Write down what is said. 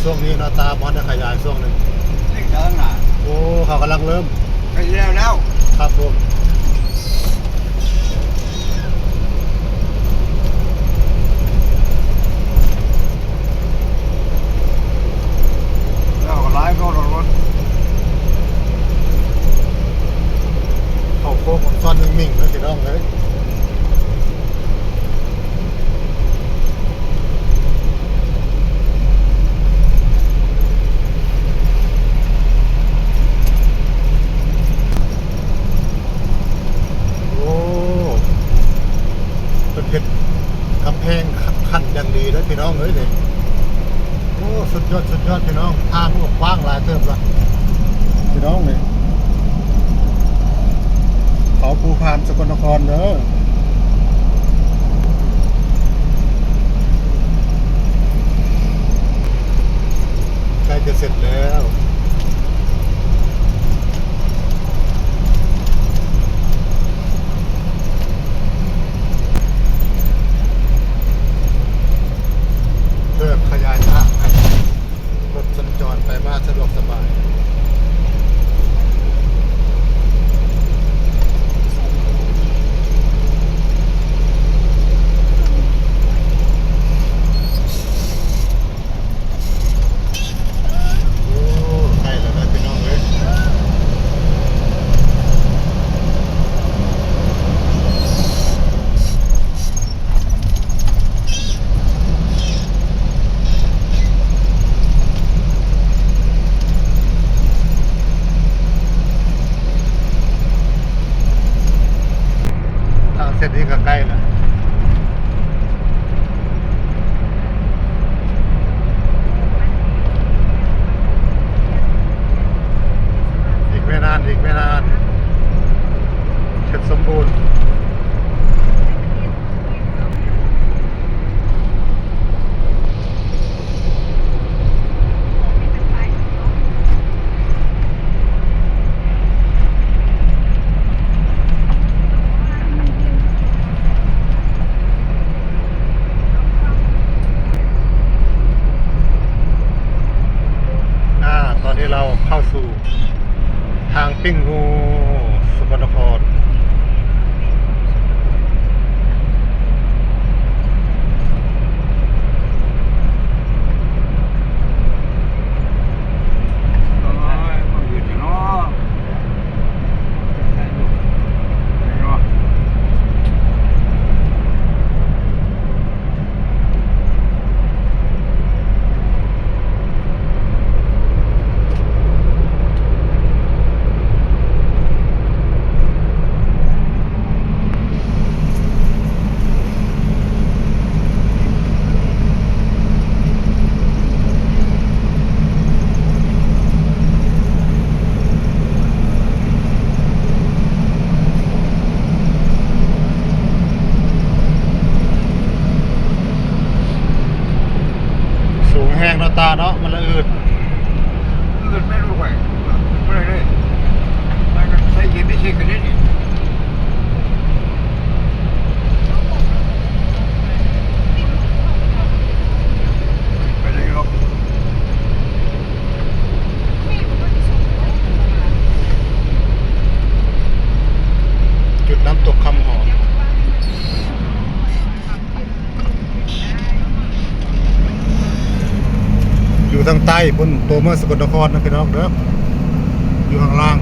ช่วงนี้เนาะตาบอลได้ขยายช่วงหนึ่งเด็กเดินน่ะโอ้เขากำลังเริ่มไปแล้วครับผมแล้วก็ไล่เข้ารถเขาโค้งของซ้อนหนึ่งมิ่งแล้วสิน้องเลยเป็นเพชรกำแพงขันอย่างดีเลยพี่น้องเอ้ยเนี่ยโอ้สุดยอดพี่น้องทางกว้างหลายเติบละพี่น้องเนี่ยเขาภูพานสกลนครเนอะใกล้จะเสร็จแล้วเริ่มขยายทางให้รถสัญจรไปมาสะดวกสบายเส้นนี้ก็ใกล้แล้วอีกไม่นานเสร็จสมบูรณ์ตอนนี้เราเข้าสู่ทางปิ้งงูสกลนครสูงแห้งเนาะตาเนาะมันละอืดไม่รู้ไปไม่ได้ไปกันใส่เย็นไม่ใช่กันนี่ไปเลยหรอกจุดน้ำตกคำหอมอยู่ทางใต้บนตัวเมืองสกลนครนะพี่น้องเด้ออยู่ข้างล่าง